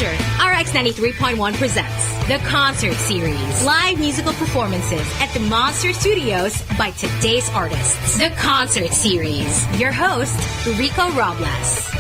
Monster RX93.1 presents the Concert Series. Live musical performances at the Monster Studios by today's artists. The Concert Series. Your host, Rico Robles.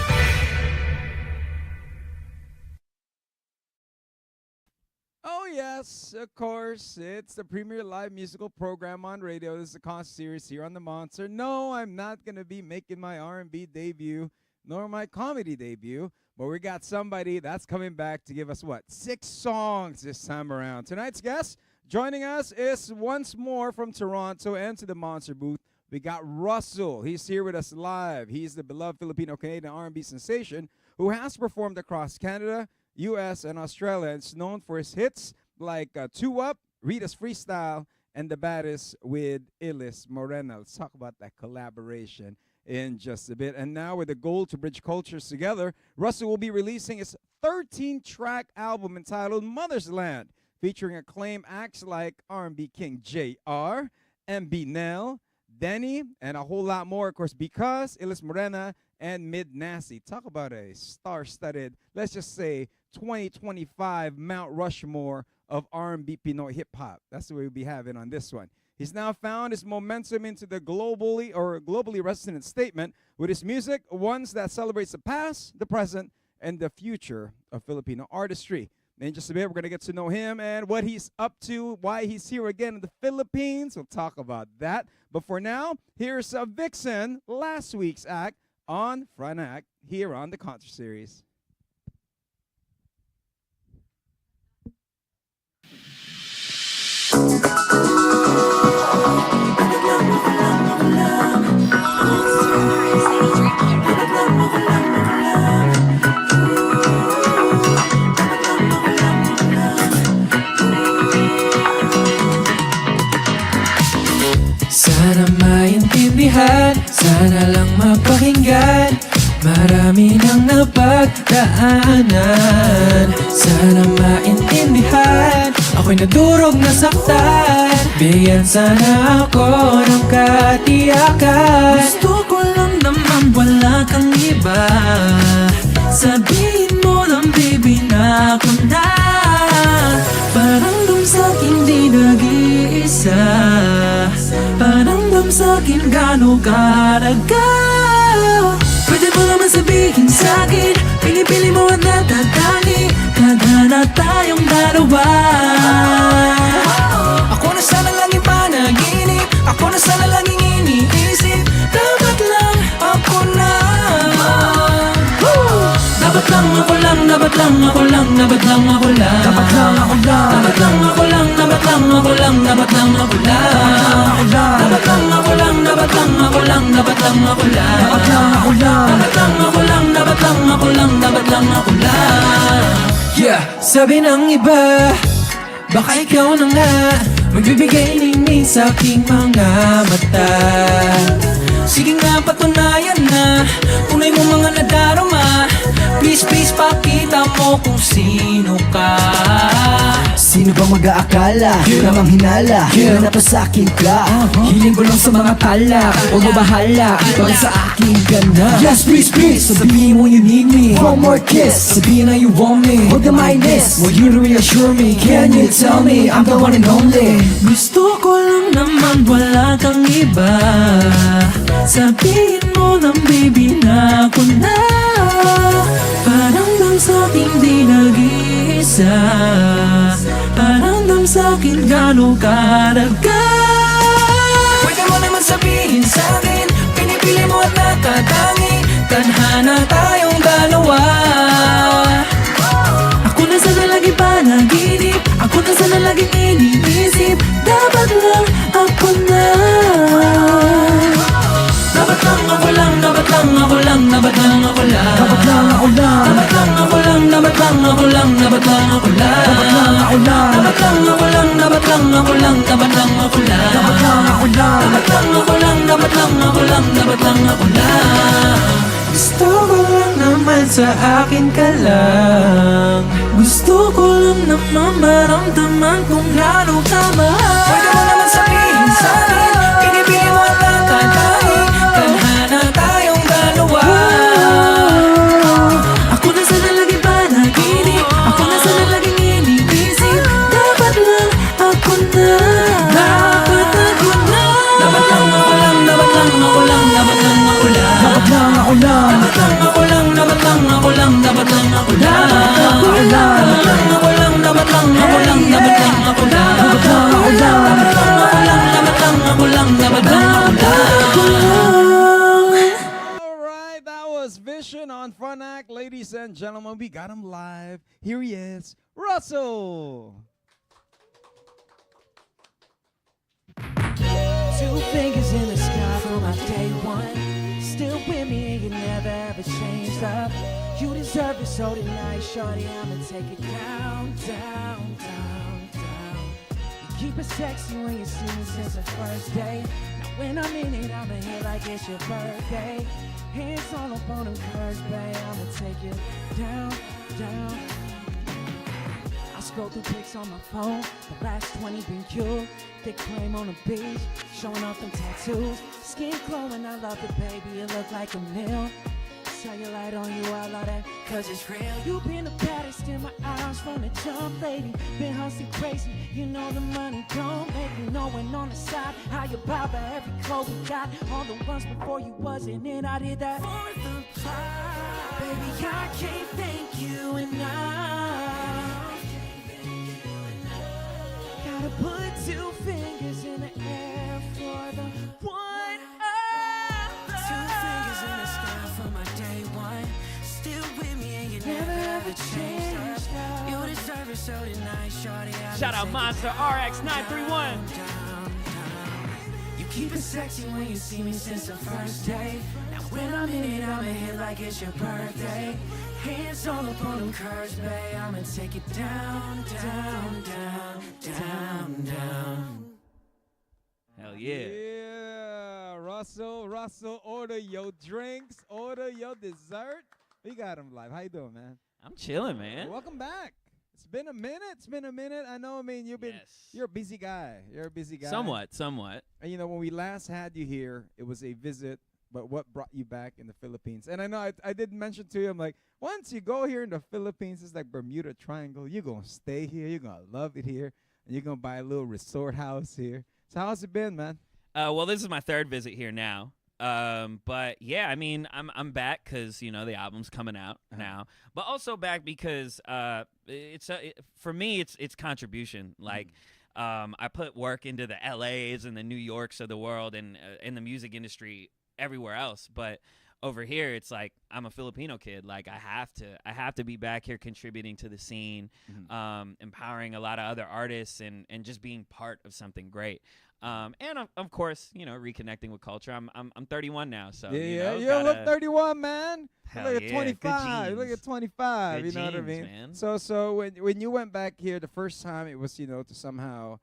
Oh yes, of course. It's the premier live musical program on radio. This is the Concert Series here on the Monster. No, I'm not going to be making my R&B debut nor my comedy debut, but we got somebody that's coming back to give us, 6 songs this time around. Tonight's guest joining us is once more from Toronto and to the Monster booth. We got Russell. He's here with us live. He's the beloved Filipino-Canadian R&B sensation who has performed across Canada, U.S., and Australia. It's known for his hits like Two Up, Rita's Freestyle, and The Baddest with Ilis Morena. Let's talk about that collaboration in just a bit. And now with the goal to bridge cultures together, Russell will be releasing his 13-track album entitled Mother's Land, featuring acclaimed acts like R&B King J.R., MB Nell, Denny, and a whole lot more, of course, because Ilis Morena and Mid Nasty. Talk about a star-studded, let's just say, 2025 Mount Rushmore of R&B Pinoy hip-hop. That's what we'll be having on this one. He's now found his momentum into the globally resonant statement with his music, ones that celebrates the past, the present, and the future of Filipino artistry. In just a bit, we're going to get to know him and what he's up to, why he's here again in the Philippines. We'll talk about that. But for now, here's Vixen, last week's act on Front Act here on the Concert Series. Sana maintindihan, sana lang mapakinggan. Marami nang napagdaanan. Sana maintindihan, ako'y nadurog na saktan. Bigyan sana ako ng katiyakan. Gusto ko lang naman wala kang iba. Sabihin mo lang baby na ako na. Parang dum sa'kin di nag-iisa. Parang dum sa'kin gano'ng karaga. Pwede mo naman sabihin sa'kin, pinipili mo at natatali. Tadhana tayong dalawa. Ako na sana lang yung panaginip, ako na sana lang yung iniisip. Dapat lang ako na. Dapat lang ako lang, dapat lang ako lang, dapat lang ako lang. Dapat lang ako lang, dapat lang ako lang, dapat lang ako lang, dapat lang ako lang. Dapat lang ako lang, dapat lang ako lang, dapat lang ako lang. Dapat lang ako lang, dapat lang ako lang, dapat lang ako lang, dapat lang ako lang. Yeah, sabi ng iba, baka ikaw na nga magbibigay ningning sa aking mga mata. Sige nga patunayan na, tunay mo mga nadarama. Please, please, pakita mo kung sino ka. Sino bang mag-aakala namang hinala na napasakin ka? Hiling ko lang sa mga talak, huwag mo bahala para sa aking ganda. Yes, please, please, sabihin mo you need me. One more kiss, sabihin na you want me. Huwag na minus, will you reassure me? Can you tell me I'm the one and only? Gusto ko lang naman wala kang iba. Sabihin mo lang baby na ako na. Parang dam sa'kin di nag-iisa. Parang dam sa'kin gano'ng karaga. Pwede mo naman sabihin sa'kin, pinipili mo at natatangi. Tadhana tayong dalawa. Ako na sana lagi panaginip, ako na sana laging iniisip. Dapat lang ako na. Dapat lang ako lang, dapat lang ako lang, dapat lang ako lang. Dapat lang ako lang, dapat lang ako lang, dapat lang ako lang, dapat lang ako lang. dapat lang ako lang, Dapat lang ako lang, dapat lang ako lang, dapat lang ako lang. dapat lang ako lang. Dapat lang ako lang, dapat lang ako lang, dapat lang ako lang. Gusto ko lang naman sa akin ka lang. Gusto ko lang naman maramdaman kung gaano ka mahal. Pwede mo naman sabihin sa'kin, pinipili mo ang tatay. Tadhana tayong dalawa. Ako na sana lagi panaginip, one act, ladies and gentlemen. We got him live. Here he is, Russell. 2 fingers in the sky for my day one. Still with me and you never ever changed up. You deserve it, so tonight, shorty, I'ma take it down, down, down, down. You keep it sexy when you see me since the first day. Now when I'm in it, I'ma hit like it's your birthday. Hands all up on them curves, babe, I'ma take it down, down. I scroll through pics on my phone, the last 20 been cute. Thick frame on the beach, showing off them tattoos. Skin glowing, I love it, baby, you look like a meal. Cellulite on you, I love that, cause it's real. You've been the baddest in my eyes from the jump, lady. Been hustling crazy, you know the money don't make me knowing on the side how you buy by every clothes we got. All the ones before you wasn't in, I did that for the pride. Baby, I can't thank you enough. Gotta put 2 fingers in the air for the one other. 2 fingers in the sky for my day one. Still with me and you never ever changed up. You deserve it, so tonight, shorty. Shout out Monster RX931. You keep it sexy when you see me since the first day. Now when I'm in it, I'ma hit like it's your birthday. Hands all up on them curves, babe, I'ma take it down, down, down, down, down. Hell yeah. Yeah, Russell, order your drinks, order your dessert. We got him live. How you doing, man? I'm chilling, man. Welcome back. It's been a minute. I know. I mean, you're a busy guy. Somewhat. And you know, when we last had you here, it was a visit. But what brought you back in the Philippines? And I know I did mention to you, I'm like, once you go here in the Philippines, it's like Bermuda Triangle. You're going to stay here. You're going to love it here. And you're going to buy a little resort house here. So how's it been, man? Well, this is my 3rd visit here now. But yeah, I mean, I'm back because, you know, the album's coming out now. But also back because for me, it's contribution. Like, I put work into the LAs and the New Yorks of the world and in the music industry everywhere else, but over here it's like I'm a Filipino kid. Like I have to be back here contributing to the scene, empowering a lot of other artists and just being part of something great. And of course, you know, reconnecting with culture. I'm 31 now, so you look 31, man. You look at 25. You look at 25. Good you know what I genes, mean? Man. So when you went back here the first time, it was, you know, to somehow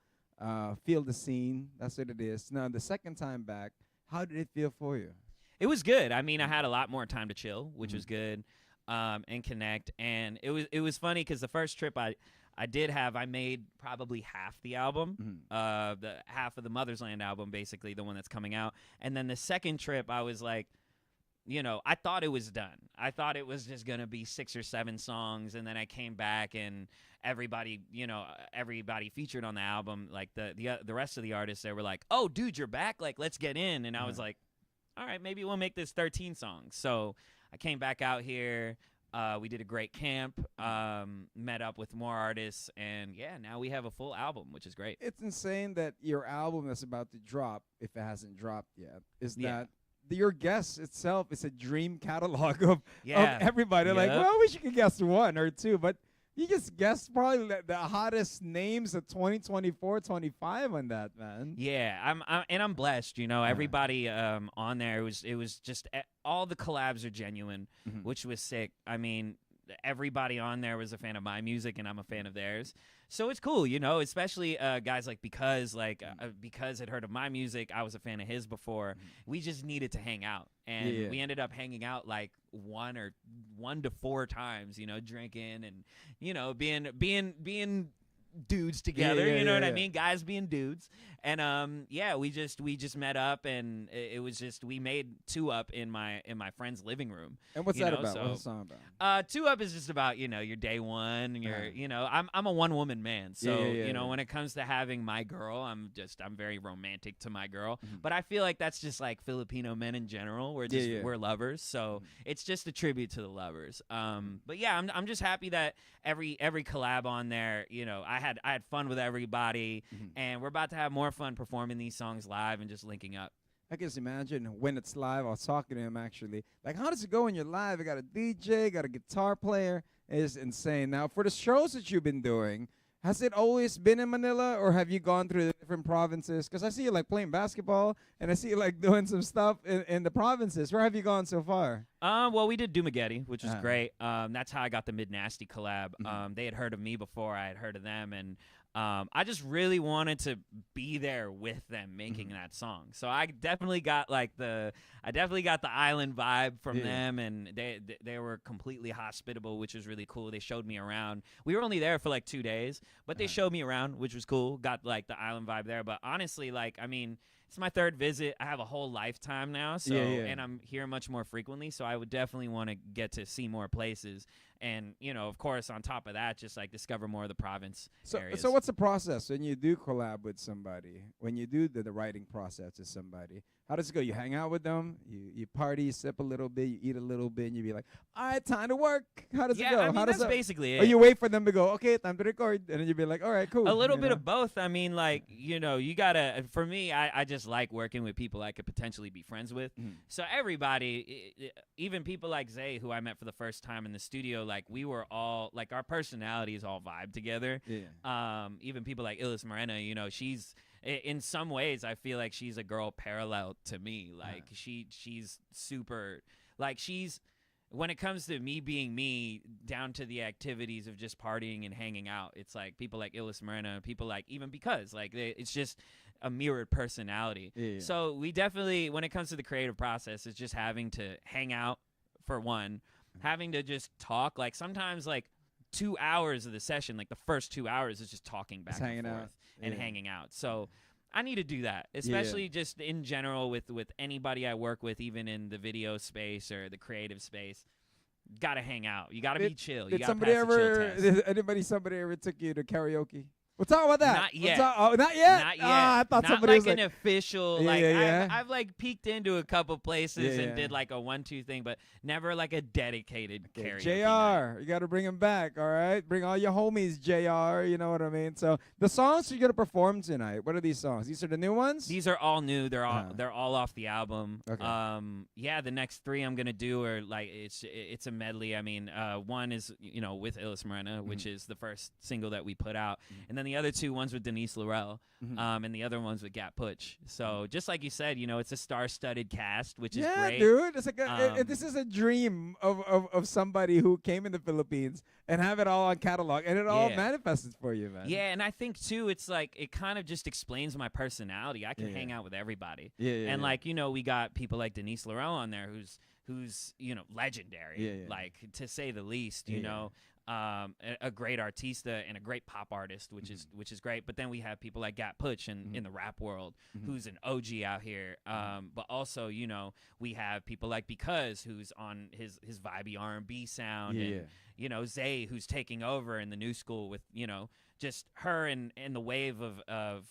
feel the scene. That's what it is. Now the second time back, how did it feel for you? It was good. I mean, I had a lot more time to chill, which was good, and connect. And it was funny because the first trip I made probably half the album, the half of the Mother's Land album, basically the one that's coming out. And then the second trip, I was like, you know, I thought it was done. I thought it was just gonna be 6 or 7 songs, and then I came back and everybody featured on the album, like the rest of the artists, they were like, "Oh, dude, you're back! Like, let's get in." And I was like, "All right, maybe we'll make this 13 songs." So I came back out here. We did a great camp, met up with more artists, and yeah, now we have a full album, which is great. It's insane that your album that's about to drop, if it hasn't dropped yet, is that your guess itself is a dream catalog of everybody. Like, well, I wish you could guess 1 or 2, but you just guessed probably the hottest names of 2024, 25 on that, man. Yeah, I'm blessed. You know, everybody on there, it was just all the collabs are genuine, which was sick. I mean, everybody on there was a fan of my music, and I'm a fan of theirs. So it's cool, you know, especially guys like Because had heard of my music. I was a fan of his before. We just needed to hang out, and we ended up hanging out like 1 to 4 times, you know, drinking and, you know, being dudes together, you know what I mean? Guys being dudes. And we just met up, and it was just, we made 2 Up in my friend's living room. And what's that about? What's the song about? 2 Up is just about, you know, your day one, and your you know, I'm a one woman man. So, you know, when it comes to having my girl, I'm very romantic to my girl. But I feel like that's just like Filipino men in general. We're lovers. So it's just a tribute to the lovers. But yeah, I'm just happy that every collab on there, you know, I had fun with everybody, and we're about to have more fun performing these songs live and just linking up. I can just imagine when it's live. I was talking to him actually. Like, how does it go when you're live? You got a DJ, got a guitar player. It's insane. Now, for the shows that you've been doing, has it always been in Manila, or have you gone through the different provinces? Because I see you like playing basketball, and I see you like doing some stuff in the provinces. Where have you gone so far? Well, we did Dumageddon, which was great. That's how I got the Mid Nasty collab. They had heard of me before I had heard of them, and I just really wanted to be there with them making that song. So I definitely got like the island vibe from them, and they were completely hospitable, which was really cool. They showed me around. We were only there for like 2 days, but they showed me around, which was cool. Got like the island vibe there. But honestly, like, I mean, it's my 3rd visit. I have a whole lifetime now, so and I'm here much more frequently, so I would definitely want to get to see more places. And, you know, of course, on top of that, just like discover more of the province areas. So what's the process when you do collab with somebody, when you do the writing process with somebody? How does it go? You hang out with them, you party, you sip a little bit, you eat a little bit, and you be like, all right, time to work. How does it go? I mean, How does that's basically it. Or you wait for them to go, okay, time to record, and then you be like, all right, cool. A little bit of both. I mean, like, you know, you gotta, for me, I just like working with people I could potentially be friends with. So everybody, even people like Zay, who I met for the first time in the studio, like, we were all, like, our personalities all vibe together. Even people like Ilis Morena, you know, she's, in some ways, I feel like she's a girl parallel to me. Like, she's super, like, she's, when it comes to me being me, down to the activities of just partying and hanging out, it's like people like Ilis Morena, people like, even because, like, it's just a mirrored personality. So we definitely, when it comes to the creative process, it's just having to hang out, for one, having to just talk. Like, sometimes, like, 2 hours of the session, like the first 2 hours is just talking back and forth and hanging out. So I need to do that, especially just in general with anybody I work with, even in the video space or the creative space. Gotta hang out. You gotta be chill. You gotta pass the chill test. Somebody ever took you to karaoke? We'll talk about that. Not yet. Not yet? Not yet. I thought not somebody like was like an official. Like I've like peeked into a couple places and did like a 1-2 thing, but never like a dedicated karaoke JR, night. you got to bring him back, all right? Bring all your homies, JR, you know what I mean? So the songs you're going to perform tonight, what are these songs? These are the new ones? These are all new. They're all off the album. Okay. Yeah, the next 3 I'm going to do are like, it's a medley. I mean, one is, you know, with Ilis Morena, which is the first single that we put out. And then the other 2 ones with Denise Laurel, and the other ones with Gat Puch. So just like you said, you know, it's a star-studded cast, which is great. Dude, it's like this is a dream of somebody who came in the Philippines and have it all on catalog, and it all manifested for you, man. Yeah, and I think too, it's like it kind of just explains my personality. I can hang out with everybody. And like, you know, we got people like Denise Laurel on there, who's you know, legendary, like, to say the least. You know. A great artista and a great pop artist, which is great. But then we have people like Gat Puch in the rap world, who's an OG out here. But also, you know, we have people like Because, who's on his vibey R&B sound, and you know, Zay, who's taking over in the new school with, you know, just her and the wave of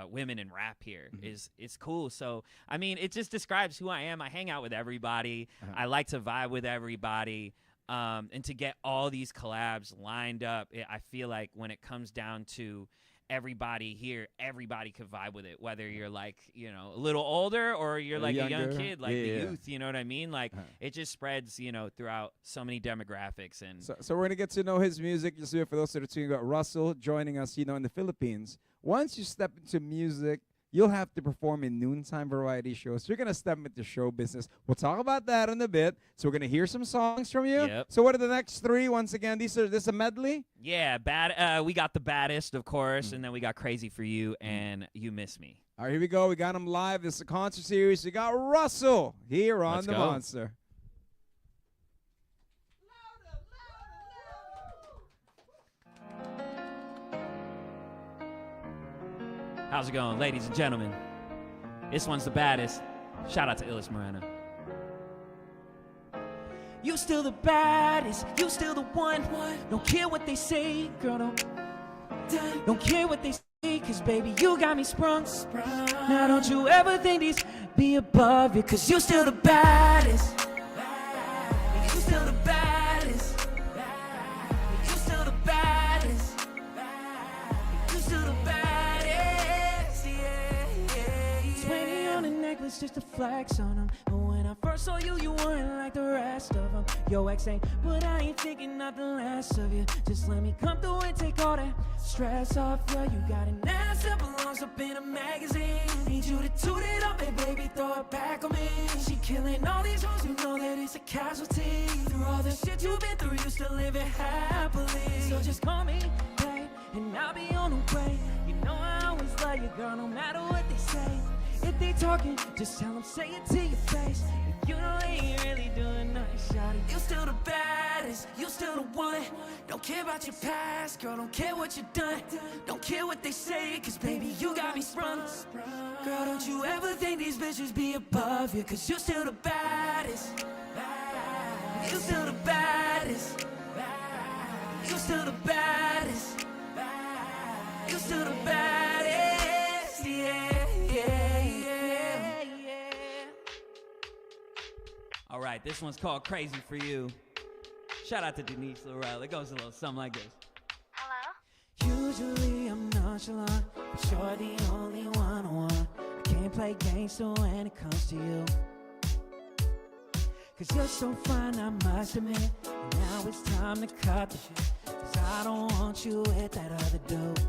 women in rap here is cool. So I mean, it just describes who I am. I hang out with everybody. I like to vibe with everybody. And to get all these collabs lined up, I feel like when it comes down to everybody here, everybody could vibe with it, whether you're like, you know, a little older or you're like a young kid, like the youth, you know what I mean? Like, it just spreads, you know, throughout so many demographics. And so we're going to get to know his music. Just for those that are tuning, got Russell joining us, you know, in the Philippines. Once you step into music, you'll have to perform in noontime variety shows. You're going to step into show business. We'll talk about that in a bit. So we're going to hear some songs from you. Yep. So what are the next 3? Once again, this is a medley? Yeah, we got The Baddest, of course, and then we got Crazy for You and You Miss Me. All right, here we go. We got him live. This is a concert series. We got Russell here on Let's The go. Monster. How's it going, ladies and gentlemen? This one's The Baddest. Shout out to Ilis Morena. You still the baddest, you still the one. Don't care what they say, girl, don't care what they say, cause baby, you got me sprung. Now don't you ever think these be above you, cause you still the baddest. You still the baddest. You still the baddest. You still the baddest. 20 on a necklace just to flex on them. But when I first saw you, you weren't like the rest of them. Yo, ex ain't, but I ain't thinking nothing less of you. Just let me come through and take all that stress off you. You got an ass that belongs up in a magazine. Need you to toot it up and baby, throw it back on me. She killing all these hoes, you know that it's a casualty. Through all the shit you've been through, you still living happily. So just call me, babe, and I'll be on the way. You know I always love you, girl, no matter what they say. If they talking, just tell them, say it to your face. If you know they ain't really doing nothing, shawty, you still the baddest, you still the one. Don't care about your past, girl, don't care what you done. Don't care what they say, cause baby, you got me sprung. Girl, don't you ever think these bitches be above you, cause you still the baddest. You still the baddest. You still the baddest. You still the baddest. Yeah, yeah, yeah, yeah. All right, this one's called Crazy for You. Shout out to Denise Laurel. It goes a little something like this. Usually I'm nonchalant, but you're the only one I want. I can't play games, so when it comes to you, cause you're so fine, I must admit. And now it's time to cut the shit, cause I don't want you with that other dude.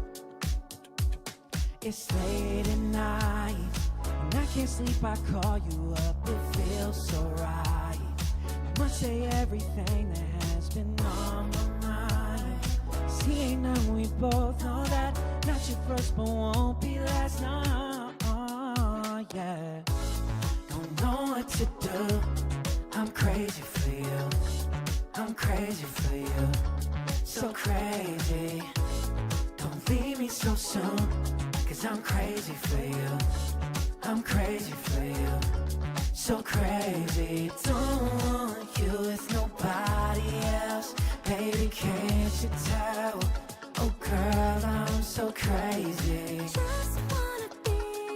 It's late at night, and I can't sleep, I call you up, it feels so right. I must say everything that has been on my mind. See, ain't none, we both know that. Not your first, but won't be last. No, yeah. Don't know what to do. I'm crazy for you. I'm crazy for you. So crazy. Don't leave me so soon, cause I'm crazy for you. I'm crazy for you. So crazy. Don't want you with nobody else. Baby, can't you tell? Oh girl, I'm so crazy. Just wanna be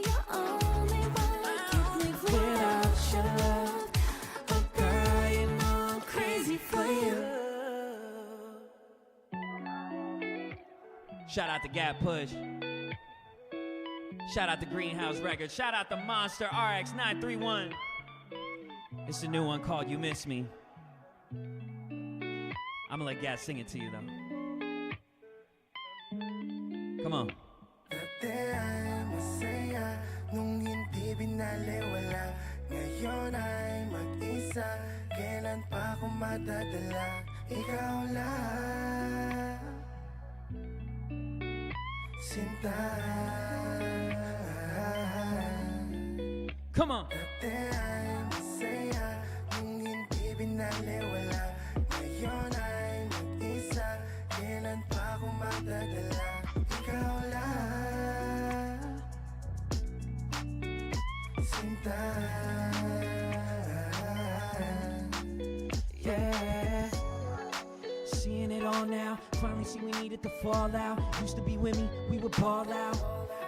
your only one. Can't live Without your love. Oh girl, you know I'm crazy for you. Shout out to Gap Push. Shout out to Greenhouse Records. Shout out to Monster RX931. It's a new one called You Miss Me. I'm gonna let Gat sing it to you though. Come on. Dati ay masaya nung hindi binaliwala. Ngayon ay mag-isa, kailan pa ako madadala? Ikaw lang, sinta. Come on. Dati ay masaya nung hindi binaliwala. Ngayon ay mag-isa, kailan pa ako madadala? Ikaw lang, sinta. Yeah, seeing it all now. Finally see we needed to fall out. Used to be with me, we would ball out.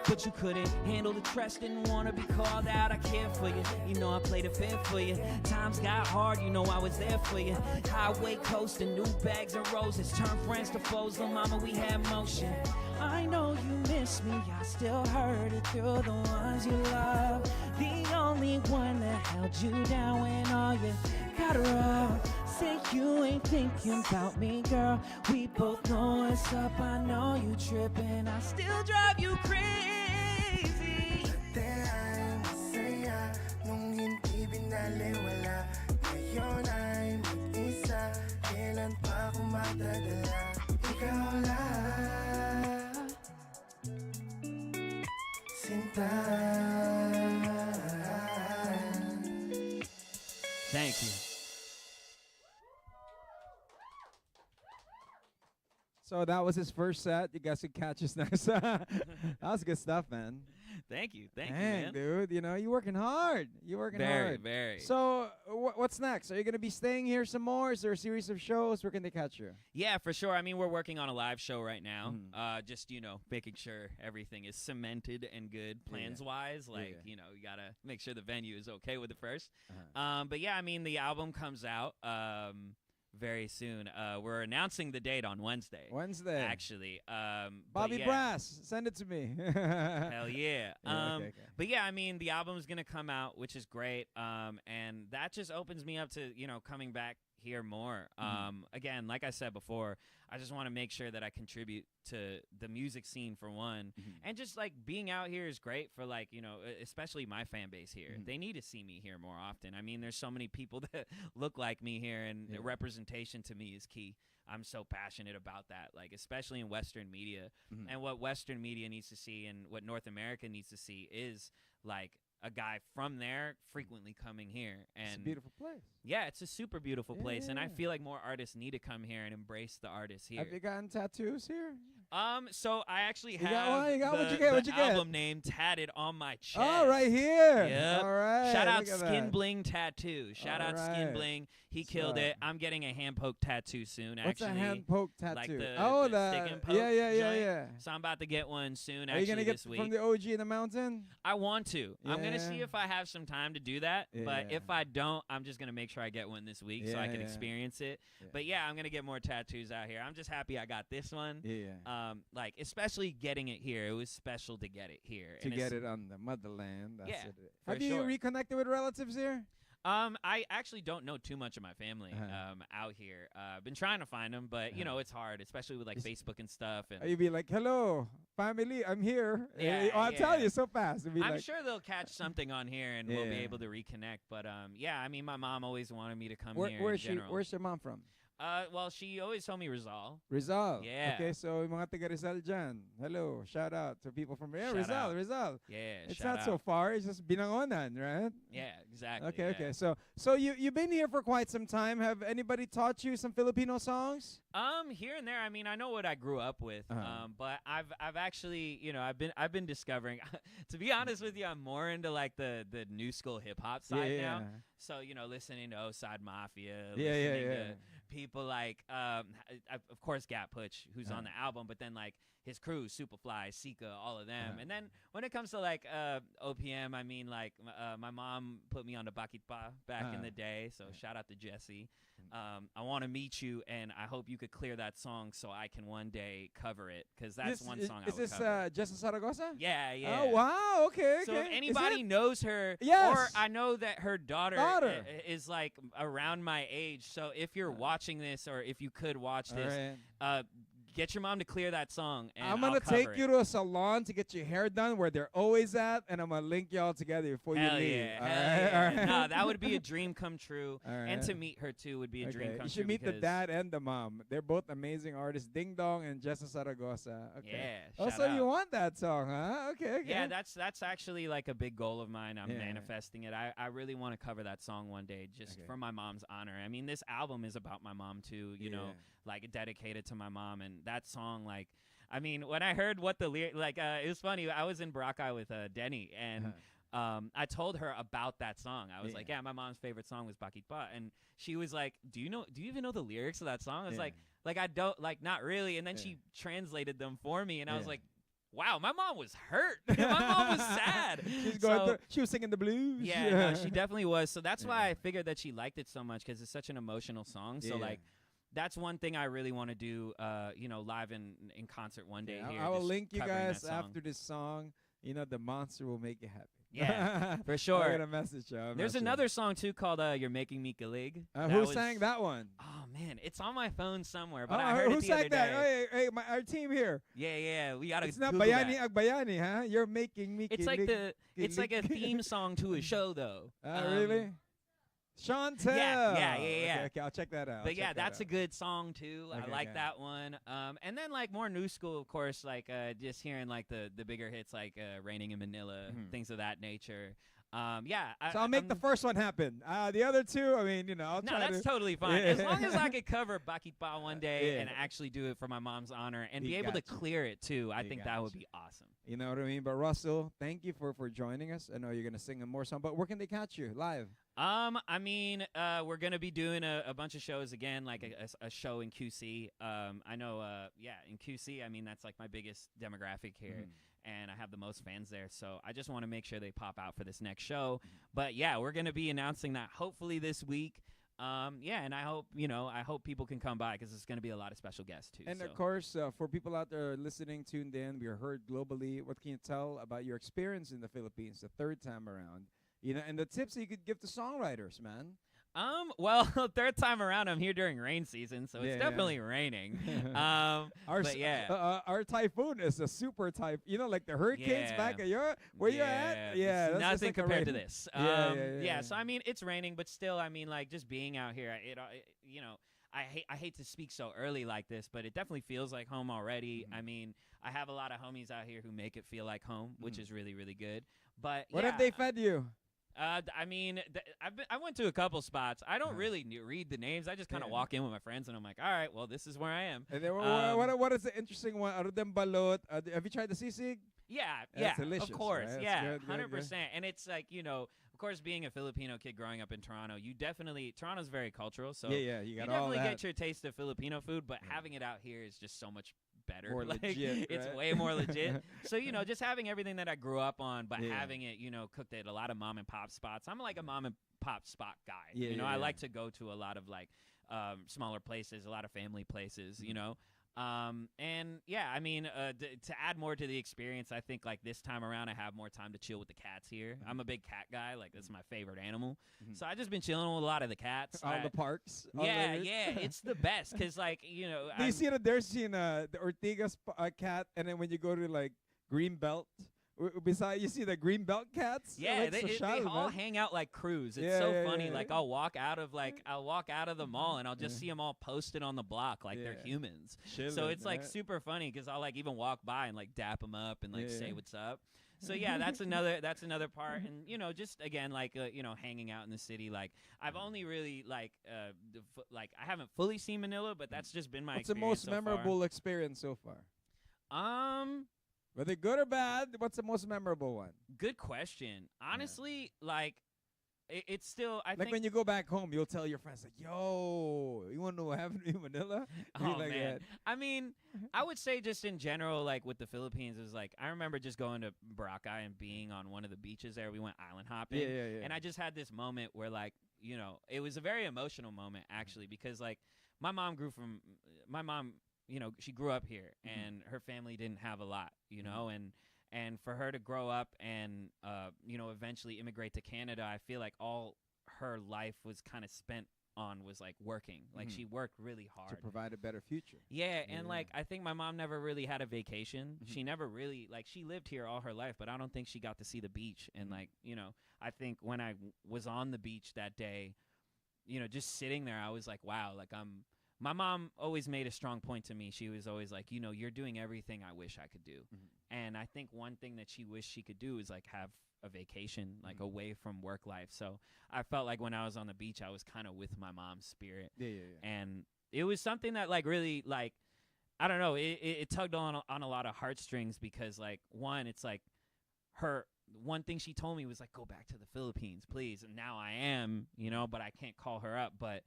But you couldn't handle the trust, didn't wanna be called out. I cared for you, you know I played a fit for you. Times got hard, you know I was there for you. Highway coasting, new bags and roses. Turned friends to foes, little mama, we had motion. I know you miss me, I still heard it through the ones you love. The only one that held you down when all you got rough. Say you ain't thinking about me, girl. We both know what's up, I know you tripping. I still drive you crazy. Dati ay masaya nung hindi binaliwala. Ngayon ay mag-isa, kailan pa ako madadala? Ikaw lang, sinta. Thank you. So that was his first set. You guys could catch his next. That was good stuff, man. Thank you. Thank you, Dang, man. dude. You know, you're working hard. You're working Very, hard. very. So what's next? Are you going to be staying here some more? Is there a series of shows? Where can they catch you? Yeah, for sure. I mean, we're working on a live show right now. Just, you know, making sure everything is cemented and good plans-wise. Like, you know, you got to make sure the venue is okay with it first. But, yeah, I mean, the album comes out very soon. We're announcing the date on Wednesday. Wednesday. Actually. But Bobby yeah. Brass, send it to me. Hell yeah. Okay. But yeah, I mean, the album's gonna come out, which is great. And that just opens me up to, coming back here more. Again, like I said before, I just want to make sure that I contribute to the music scene for one, and just like being out here is great for like, especially my fan base here. They need to see me here more often. I mean, there's so many people that look like me here, and the representation to me is key. I'm so passionate about that, like especially in Western media. And what Western media needs to see and what North America needs to see is like a guy from there frequently coming here. And It's a beautiful place. yeah, it's a super beautiful place, and I Yeah. feel like more artists need to come here and embrace the artists here. Have you gotten tattoos here? So I actually got have one? You got- the, what'd you get? the What'd you get? album name tatted on my chest. Oh, right here. Yep. All right. Shout out look at Skin that. Bling Tattoo. Shout All out Skin right. Bling. He So- killed it. I'm getting a hand poke tattoo soon. What's actually, a hand poke tattoo? like the oh, stick and poke yeah, joint. yeah. So I'm about to get one soon. Are you Actually, gonna get this week. from the OG in the mountain? I want to. I'm gonna see Yeah. if I have some time to do that. But Yeah. if I don't, I'm just gonna make sure I get one this week so I can Yeah. experience it. Yeah. But yeah, I'm gonna get more tattoos out here. I'm just happy I got this one. Yeah. Like especially getting it here. It was special to get it here. To And get it's- it on the motherland. That's Yeah, it. for Have you sure. reconnected with relatives here? I actually don't know too much of my family Uh-huh. out here. I've been trying to find them, but it's hard, especially with like Is- Facebook and stuff. And You'd be like, "Hello, family, I'm here." Yeah, Oh, I'm telling yeah. you so fast. It'd be I'm like, sure they'll catch something on here and we'll be Yeah. able to reconnect. But yeah, I mean, my mom always wanted me to come here. Where's in general. Where's your mom from? Well, she always told me Rizal. Rizal. Yeah. Okay, so yung mga taga Rizal dyan. Hello, shout out to people from Shout Rizal. out. Rizal. Yeah, It's shout not so out. far. It's just Binangonan, right? Yeah, exactly. Okay, yeah. okay. So you've been here for quite some time. Have anybody taught you some Filipino songs? Here and there. I mean, I know what I grew up with. Uh-huh. But I've actually, I've been discovering. To be honest with you, I'm more into like the new school hip hop side now. So listening to Oside Mafia, Yeah, yeah, listening yeah. to people like, of course, Gat Putsch, who's on the album, but then like his crew, Superfly, Sika, all of them. And then when it comes to like OPM, I mean, like my mom put me on the Bakit Pa back in the day. So shout out to Jesse. I want to meet you, and I hope you could clear that song so I can one day cover it, because that's one song I Is would this cover. Jessa Zaragoza? Yeah, yeah. Oh wow. Okay. So okay. if Is anybody it? knows her, Yes. or I know that her daughter, is like around my age. So if you're watching this, or if you could watch All this, right. get your mom to clear that song. And I'm gonna I'll cover take it. you to a salon to get your hair done where they're always at, and I'm gonna link y'all together before Hell you leave. yeah, All hell right, yeah. all right. No, that would be a dream come true. All And right. to meet her too would be a dream Okay, come you true. should meet the because- dad and the mom. They're both amazing artists, Ding Dong and Jessa Zaragoza. Okay. Yeah. Oh, shout so you out. want that song, huh? Okay, okay. Yeah, that's actually like a big goal of mine. I'm Yeah. manifesting it. I really want to cover that song one day, just Okay. for my mom's honor. I mean, this album is about my mom too. You know, Yeah. like dedicated to my mom. And that song, like, I mean, when I heard what the lyric, like, it was funny. I was in Boracay with Denny, and I told her about that song. I was like, Yeah. yeah, my mom's favorite song was Bakit Pa, and she was like, do you even know the lyrics of that song? I was Yeah. like I don't, like, not really. And then Yeah. she translated them for me, and I was Yeah. like, wow, my mom was hurt. My mom was sad. She's going through, she was singing the blues. Yeah, no, she definitely was. So that's why I figured that she liked it so much, because it's such an emotional song. So Yeah. like, that's one thing I really want to do, live in concert one day Yeah, here. I will just link you covering that guys song. after this song. You know, the monster will make you happy. Yeah, for I'm sure. gonna message you. I'm There's not sure. another song too called "You're Making Me Galig." Who sang that one? Oh man, it's on my phone somewhere, but Oh, I heard who it the sang other that? day. Hey, our team here. Yeah, we gotta. It's not Google Bayani that. Agbayani, huh? You're making me. It's like kilig. it's like a theme song to a show though. Really? Chantel. Yeah. Okay, I'll check that out. But yeah, that's a good song too. I Okay, like okay. that one. And then like more new school, of course, like just hearing like the bigger hits like "Raining in Manila," things of that nature. Yeah. So I'll make the first one happen. The other two, I mean, I'll No, try that's to. totally fine. Yeah. As long as I could cover Bakit Pa one day Yeah. and actually do it for my mom's honor and He be able to got you. clear it too, I He think got that would you. be awesome. You know what I mean? But Russell, thank you for joining us. I know you're gonna sing more song, but where can they catch you live? I mean, we're gonna be doing a bunch of shows again, like a show in QC. I know, in QC. I mean, that's like my biggest demographic here, and I have the most fans there. So I just want to make sure they pop out for this next show. But yeah, we're gonna be announcing that hopefully this week. Yeah, and I hope people can come by because there's going to be a lot of special guests too. And so. of course, for people out there listening, tuned in, we are heard globally. What can you tell about your experience in the Philippines the third time around? And the tips that you could give to songwriters, man. Well, third time around, I'm here during rain season, so Yeah, it's yeah. definitely raining. But yeah. Our typhoon is a super typhoon. Like the hurricanes Yeah. back at where you at? Yeah, it's that's just nothing like a compared to rain. this. Yeah. So I mean, it's raining, but still, I mean, like just being out here, I hate to speak so early like this, but it definitely feels like home already. I mean, I have a lot of homies out here who make it feel like home, which is really, really good. But What yeah, have they fed you? I mean, I went to a couple spots. I don't really read the names. I just kind of Yeah. walk in with my friends, and I'm like, all right, well, this is where I am. And then Um, what is the interesting one other than balot? Have you tried the sisig? Yeah, That's yeah, delicious, of course, right? That's yeah, good, good, 100%. And it's like, of course, being a Filipino kid growing up in Toronto, Toronto's very cultural, so Yeah, you got all definitely that. get your taste of Filipino food, but having it out here is just so much better. More Like, legit, it's right? way more legit. So, just having everything that I grew up on, but Yeah. having it, cooked at a lot of mom and pop spots. I'm like a mom and pop spot guy. Yeah, yeah, I yeah. like to go to a lot of like smaller places, a lot of family places, and yeah, I mean, to add more to the experience, I think like this time around, I have more time to chill with the cats here. I'm a big cat guy. Like that's my favorite animal. So I just been chilling with a lot of the cats. All the parks. all Yeah, the- yeah, it's the best because like Do you see that there's the Ortigas cat, and then when you go to like Greenbelt, beside you see the Greenbelt cats? They're, yeah, like, they social, all man. hang out like crews. It's Yeah, so yeah, funny. yeah, Like yeah. I'll walk out of the mall and I'll just see them all posted on the block like they're Yeah. humans. So Chilling, it's like right? super funny because I'll like even walk by and like dap them up and like Yeah, say yeah. what's up. So yeah, that's another part, and just again like hanging out in the city. Like I've only really like I haven't fully seen Manila, but that's just been my. What's the experience most so far. memorable experience so far? Whether good or bad, what's the most memorable one? Good question. Honestly, like it's still. I Like think. when you go back home, you'll tell your friends like, "Yo, you want to know what happened in Manila?" Oh Like man, that. I mean, I would say just in general, like with the Philippines, is like I remember just going to Boracay and being on one of the beaches there. We went island hopping, Yeah. and I just had this moment where like it was a very emotional moment actually because like my mom she grew up here and her family didn't have a lot, and for her to grow up and eventually immigrate to Canada, I feel like all her life was kind of spent on was like working. Like she worked really hard to provide a better future. Yeah, and Yeah. like I think my mom never really had a vacation. She never really she lived here all her life, but I don't think she got to see the beach. And like I think when I was on the beach that day, just sitting there, I was like, wow, like my mom always made a strong point to me. She was always like, you're doing everything I wish I could do. And I think one thing that she wished she could do is like have a vacation, like away from work life. So I felt like when I was on the beach, I was kind of with my mom's spirit. Yeah. And it was something that like really like I don't know, it tugged on a lot of heartstrings because like one, it's like one thing she told me was like, go back to the Philippines, please. And now I am, but I can't call her up. But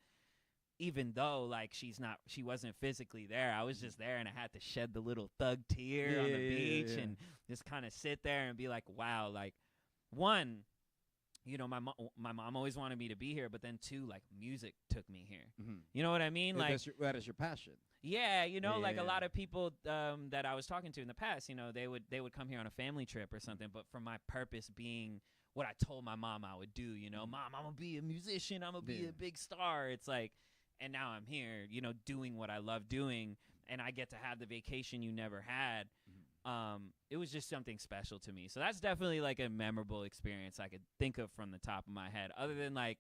even though like she wasn't physically there, I was just there and I had to shed the little thug tear on the beach and just kind of sit there and be like, wow, like one, my mom always wanted me to be here, but then two, like music took me here. You know what I mean? Like that is your passion. yeah, like Yeah. a lot of people that I was talking to in the past, they would come here on a family trip or something, but for my purpose being what I told my mom I would do, Mom, I'm gonna be a musician, I'm gonna be Yeah. a big star. It's like, and now I'm here, doing what I love doing, and I get to have the vacation you never had. It was just something special to me. So that's definitely like a memorable experience I could think of from the top of my head, other than like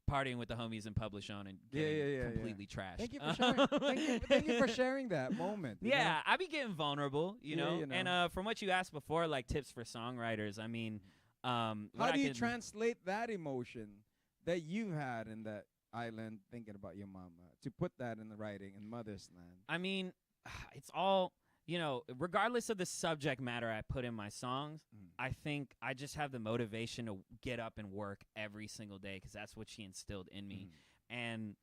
partying with the homies in Publishon and getting completely trashed. Thank you for sharing. Thank you for sharing that moment. you know? Yeah, I be getting vulnerable, Yeah, you know. And from what you asked before, like tips for songwriters, I mean, How do you translate that emotion that you had in that island thinking about your mama to put that in the writing in Mother's Land? I mean, it's all, regardless of the subject matter I put in my songs, I think I just have the motivation to get up and work every single day because that's what she instilled in me. And,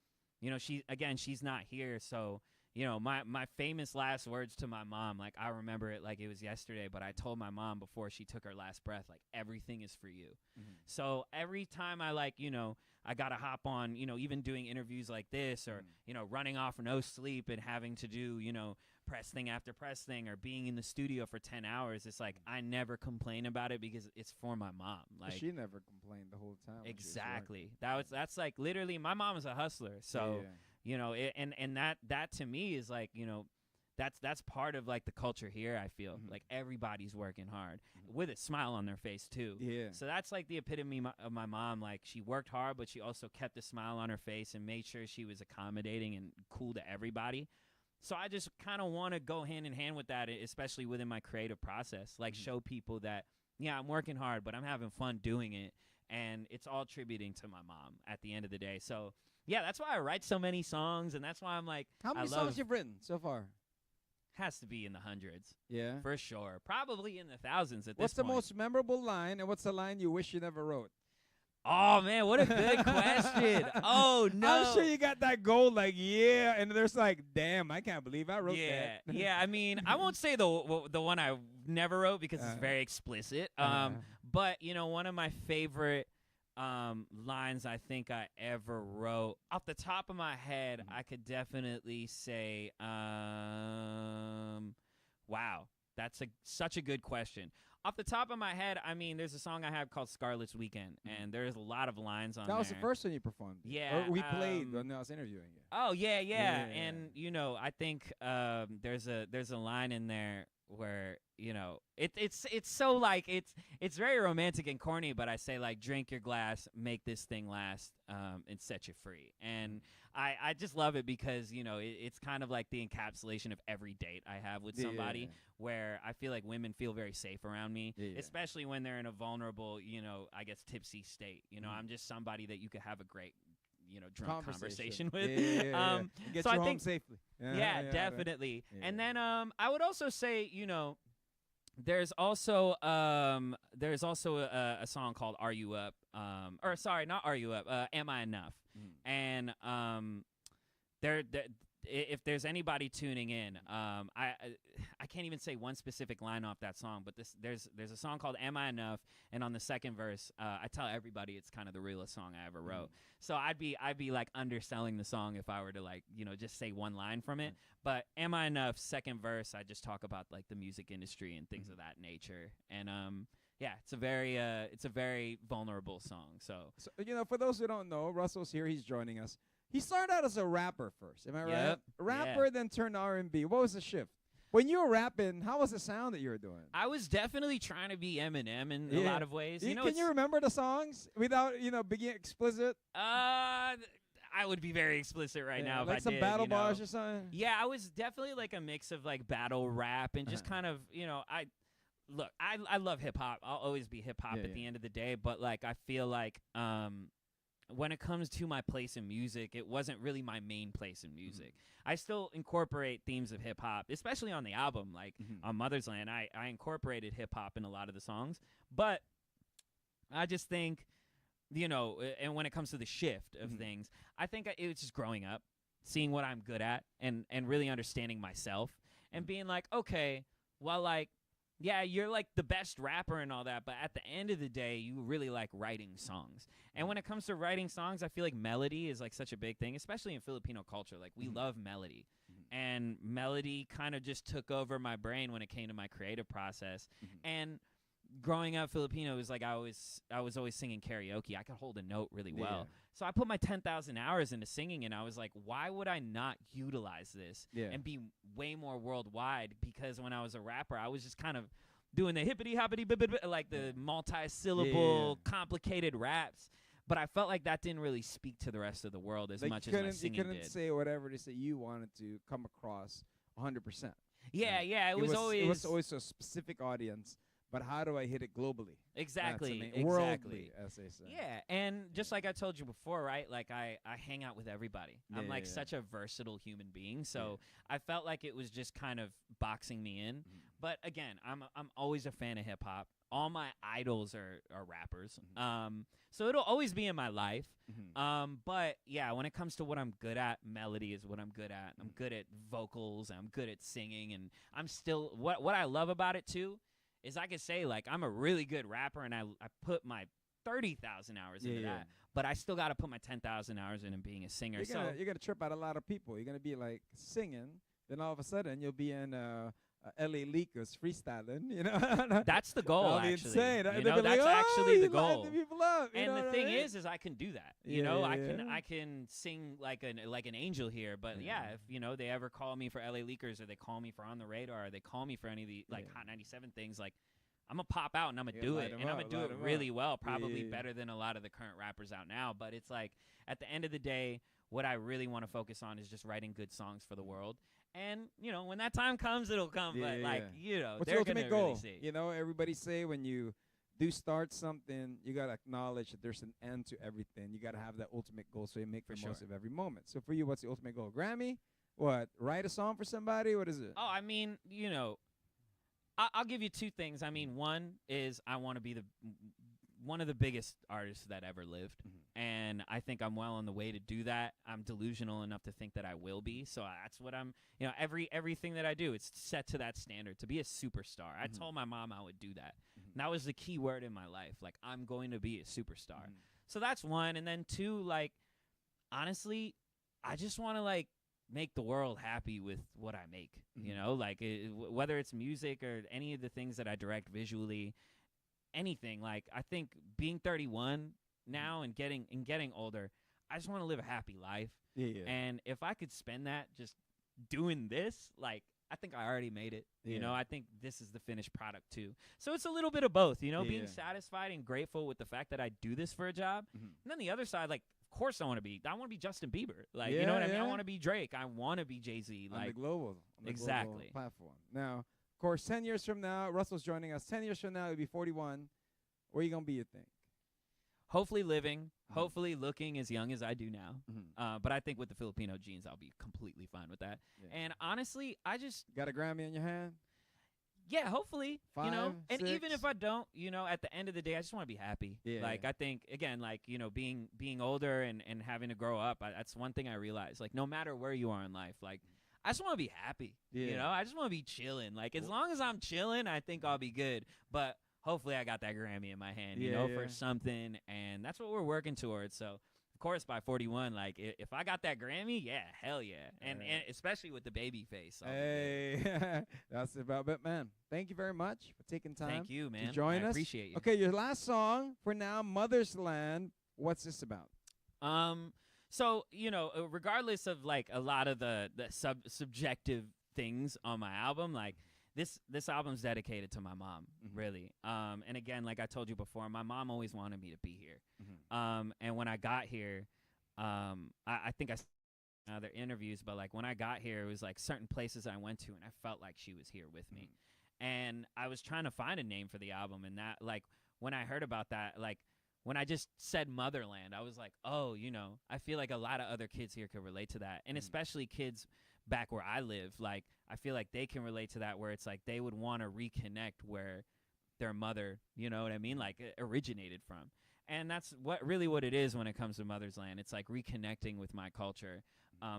she's not here. So, you know, my famous last words to my mom, like I remember it like it was yesterday, but I told my mom before she took her last breath, like everything is for you. So every time I like, you know, I got to hop on, you know, even doing interviews like this or, you know, running off no sleep and having to do, you know, press thing after press thing or being in the studio for 10 hours. It's like I never complain about it because it's for my mom. Like she never complained the whole time. when she was working. exactly. That's like literally my mom is a hustler. So, Yeah. you know, and that to me is like, you know, that's part of like the culture here. I feel like everybody's working hard with a smile on their face too. Yeah. So that's like the epitome of my mom. Like she worked hard, but she also kept a smile on her face and made sure she was accommodating and cool to everybody. So I just kind of want to go hand in hand with that, especially within my creative process. Like show people that, yeah, I'm working hard, but I'm having fun doing it. And it's all attributing to my mom at the end of the day. So, yeah, that's why I write so many songs. And that's why I'm like, How many songs you've written so far? Has to be in the hundreds. Yeah. For sure. Probably in the thousands at What's this point. the most memorable line, and what's the line you wish you never wrote? Oh, man, what a good question. Oh, no. I'm sure you got that goal, like, yeah, and there's like, damn, I can't believe I wrote that. Yeah, I mean, I won't say the one I never wrote because it's very explicit. But, you know, one of my favorite lines I think I ever wrote, off the top of my head, I could definitely say, wow, that's such a good question. Off the top of my head, I mean, there's a song I have called Scarlet's Weekend, and there's a lot of lines on there. That was the first one you performed. Yeah. Or we played when I was interviewing you. Oh, yeah. Yeah. And, you know, I think there's a line in there where, you know, it's so like it's very romantic and corny, but I say like drink your glass, make this thing last, and set you free. And I just love it because, you know, it's kind of like the encapsulation of every date I have with somebody where I feel like women feel very safe around me, especially when they're in a vulnerable, you know, I guess tipsy state. You know, I'm just somebody that you could have a great, you know, drunk conversation with. Get so you I home think safely. yeah, definitely. Yeah. And then I would also say, you know, there's also a song called "Are You Up?" Or sorry, not "Are You Up?" "Am I Enough?" And if there's anybody tuning in, I can't even say one specific line off that song, but there's a song called "Am I Enough?" And on the second verse, I tell everybody it's kind of the realest song I ever wrote. So I'd be like underselling the song if I were to like, you know, just say one line from it. But "Am I Enough?" second verse, I just talk about like the music industry and things of that nature. And yeah, it's a very vulnerable song. So you know, for those who don't know, Russell's here. He's joining us. He started out as a rapper first. Am I right? Yep. Rapper, then turned to R&B. What was the shift? When you were rapping, how was the sound that you were doing? I was definitely trying to be Eminem in a lot of ways. You know, can you remember the songs without, you know, being explicit? I would be very explicit right now. Like if some I did, battle you know. bars or something? Yeah, I was definitely like a mix of like battle rap and just kind of, you know, I love hip hop. I'll always be hip hop at the end of the day, but like I feel like when it comes to my place in music, it wasn't really my main place in music. I still incorporate themes of hip hop, especially on the album. Like on Mother's Land, I incorporated hip hop in a lot of the songs, but I just think, you know, and when it comes to the shift of things, I think it was just growing up, seeing what I'm good at and really understanding myself and being like, okay, well, like, yeah, you're like the best rapper and all that, but at the end of the day, you really like writing songs. And when it comes to writing songs, I feel like melody is like such a big thing, especially in Filipino culture. Like we love melody. And melody kind of just took over my brain when it came to my creative process. And growing up Filipino was like I was always singing karaoke. I could hold a note really well. So I put my 10,000 hours into singing, and I was like, why would I not utilize this and be way more worldwide? Because when I was a rapper, I was just kind of doing the hippity hoppity like the multi-syllable complicated raps. But I felt like that didn't really speak to the rest of the world as much as my singing you couldn't did. say whatever it is that you wanted to come across 100%. Yeah, it was always a specific audience. But how do I hit it globally? Exactly. Worldly, as they say. Yeah, and just like I told you before, right? Like I hang out with everybody. I'm like such a versatile human being, so I felt like it was just kind of boxing me in. But again, I'm always a fan of hip hop. all my idols are rappers. So it'll always be in my life. But yeah, when it comes to what I'm good at, melody is what I'm good at. I'm good at vocals. I'm good at singing, and I'm still what I love about it too is I can say like I'm a really good rapper, and I put my 30,000 hours into that, but I still got to put my 10,000 hours into being a singer. You're gonna trip out a lot of people. You're gonna be like singing, then all of a sudden you'll be in LA Lakers freestyling. You know, that's the goal. That'll be actually, insane. you They'll know, be like, that's actually the he's lighting goal. the people up, you And know the what thing I mean? is I can do that. Yeah, You know, I yeah. can sing like an angel here. But yeah, if you know they ever call me for LA Leakers, or they call me for On the Radar, or they call me for any of the like Hot 97 things, like I'm gonna pop out and I'm gonna do light it, 'em and I'm up, gonna do light it 'em really up. well, probably Yeah. better than a lot of the current rappers out now. But it's like at the end of the day, what I really want to focus on is just writing good songs for the world. And you know, when that time comes, it'll come. But like you know, What's they're your gonna ultimate goal? really see. You know, everybody say when you do start something, you gotta acknowledge that there's an end to everything. You gotta have that ultimate goal, so you make the most sure. of every moment. So for you, what's the ultimate goal? Grammy? What? Write a song for somebody? What is it? Oh, I mean, you know, I'll give you two things. I mean, one is I want to be one of the biggest artists that ever lived, and I think I'm well on the way to do that. I'm delusional enough to think that I will be, so that's what I'm. You know, everything that I do, it's set to that standard to be a superstar. I told my mom I would do that. And that was the key word in my life. Like, I'm going to be a superstar. So that's one, and then two, like, honestly, I just want to like make the world happy with what I make. You know, like whether it's music or any of the things that I direct visually, anything. Like, I think being 31 now and getting older, I just want to live a happy life. And if I could spend that just doing this, like, I think I already made it. You know, I think this is the finished product too. So it's a little bit of both, you know, being satisfied and grateful with the fact that I do this for a job. And then the other side, like, of course I want to be Justin Bieber. Like, you know what I mean? I want to be Drake. I want to be Jay-Z. On Like, the global, exactly. platform. Now, of course, 10 years from now, Russell's joining us. 10 years from now, he'll be 41. Where are you going to be, you think? Hopefully living, hopefully looking as young as I do now. But I think with the Filipino genes, I'll be completely fine with that. And honestly, I just... Got a Grammy in your hand? Yeah, hopefully, you know, 5, and 6? even if I don't, you know, at the end of the day, I just want to be happy. Like, I think, again, like, you know, being older and having to grow up, that's one thing I realized. Like, no matter where you are in life, like, I just want to be happy. You know, I just want to be chilling. Like, as long as I'm chilling, I think I'll be good. But hopefully I got that Grammy in my hand, you know, for something. And that's what we're working towards. So, of course, by 41, like, if I got that Grammy, yeah, hell yeah. And especially with the baby face. Hey, that's about it, man. Thank you very much for taking time. Thank you, man. To join I us. appreciate you. Okay, your last song for now, Mother's Land. What's this about? So, you know, regardless of like a lot of the subjective things on my album, like this album's dedicated to my mom, really. And again, like I told you before, my mom always wanted me to be here. And when I got here, I think I other interviews, but like when I got here, it was like certain places I went to, and I felt like she was here with me. And I was trying to find a name for the album, and that, like, when I heard about that, like, when I just said Motherland, I was like, oh, you know, I feel like a lot of other kids here could relate to that. And especially kids back where I live, like, I feel like they can relate to that, where it's like they would want to reconnect where their mother, you know what I mean, like, originated from. And that's what it is when it comes to Mother's Land. It's like reconnecting with my culture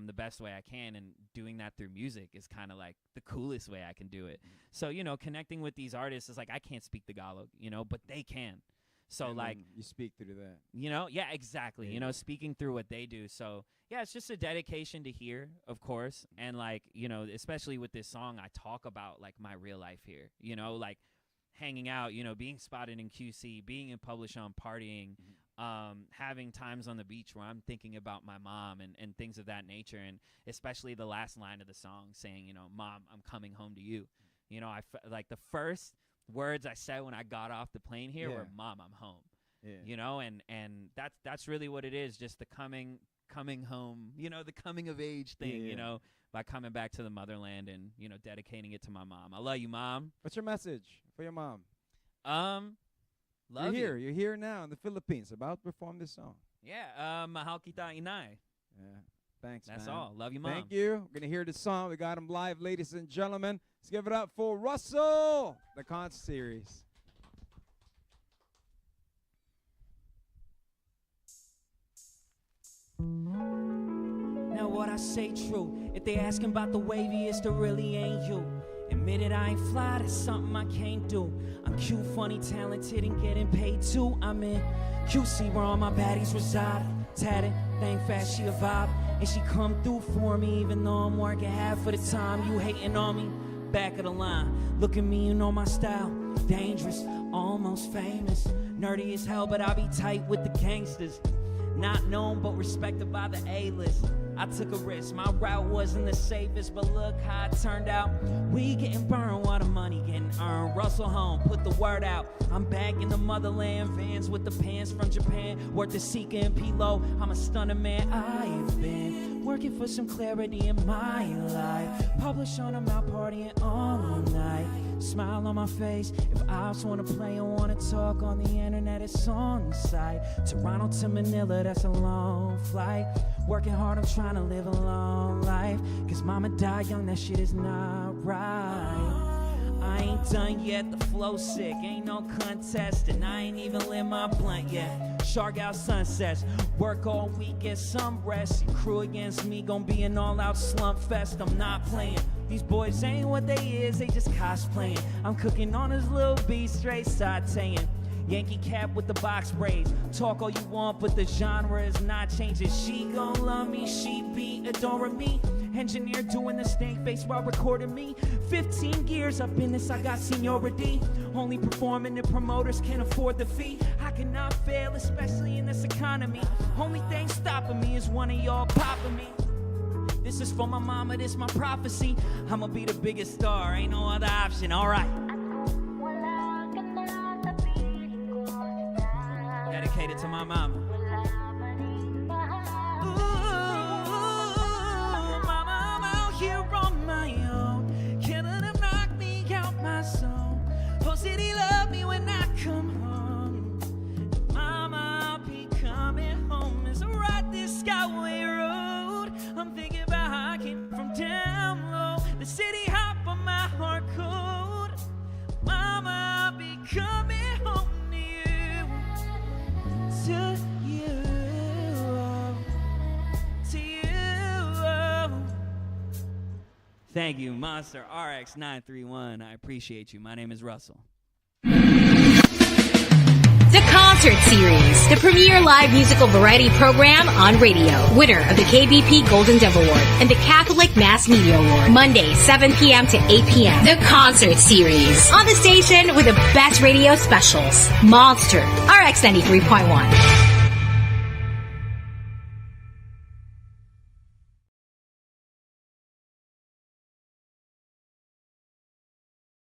the best way I can, and doing that through music is kind of like the coolest way I can do it. So, you know, connecting with these artists is like, I can't speak Tagalog, you know, but they can. So, And like, you speak through that. you know, yeah, exactly. You know, speaking through what they do. So, yeah, it's just a dedication to here, of course. And, like, you know, especially with this song, I talk about, like, my real life here, you know, like hanging out, you know, being spotted in QC, being in Publish On, partying, having times on the beach where I'm thinking about my mom and things of that nature. And especially the last line of the song saying, you know, Mom, I'm coming home to you. You know, like the first words I said when I got off the plane here were, Mom, I'm home. You know, and that's really what it is, just the coming home, you know, the coming of age thing, you know, by coming back to the motherland and, you know, dedicating it to my mom. I love you, Mom. What's your message for your mom? Love You're here now in the Philippines, about to perform this song. Yeah, mahal kita inay. Yeah, thanks, That's man. all. Love you, Mom. Thank you. We're going to hear this song. We got him live, ladies and gentlemen. Let's give it up for Russell, the concert series. Now what I say true. If they asking about the waviest, it really ain't you. Admit it, I ain't fly, that's something I can't do. I'm cute, funny, talented, and getting paid too. I'm in QC where all my baddies reside. Tatted, thing fast, she a vibe. And she come through for me, even though I'm working half of the time. You hating on me, back of the line. Look at me, you know my style. Dangerous, almost famous. Nerdy as hell, but I be tight with the gangsters. Not known, but respected by the A-list. I took a risk, my route wasn't the safest, but look how it turned out. We getting burned while the money getting earned. Russell home, put the word out. I'm back in the motherland, Vans with the pants from Japan. Worth the Seeker and P-Lo, I'm a stunner man. I've been working for some clarity in my life. Publish on, I'm out partying all night. Smile on my face. If I just wanna play and wanna talk on the internet, it's on the site. Toronto to Manila, that's a long flight. Working hard, I'm trying to live a long life. Cause mama died young, that shit is not right. I ain't done yet, the flow sick, ain't no contest. And I ain't even lit my blunt yet. Shark out sunsets, work all week, get some rest. Your crew against me, gon' be an all-out slump fest. I'm not playing. These boys ain't what they is, they just cosplaying. I'm cooking on this little beat, straight sauteing. Yankee cap with the box braids. Talk all you want, but the genre is not changing. She gon' love me, she be adoring me. Engineer doing the stank face while recording me. 15 years up in this, I got seniority. Only performing if promoters can't afford the fee. I cannot fail, especially in this economy. Only thing stopping me is one of y'all popping me. This is for my mama, this my prophecy. I'ma be the biggest star, ain't no other option, alright. Dedicated to my mama. Ooh, mama, I'm out here on my own. Can't let him knock me out my zone. Oh, city love me when I come home. Mama, I'll be coming home as I ride this skyway road. I'm thinking about how I came from down low. The city hop on my heart cold. Mama, I'll be coming home to you, to you. Thank you, Monster RX931. I appreciate you. My name is Russell. The Concert Series, the premier live musical variety program on radio. Winner of the KBP Golden Dove Award and the Catholic Mass Media Award. Monday, 7 p.m. to 8 p.m. The Concert Series. On the station with the best radio specials. Monster RX93.1.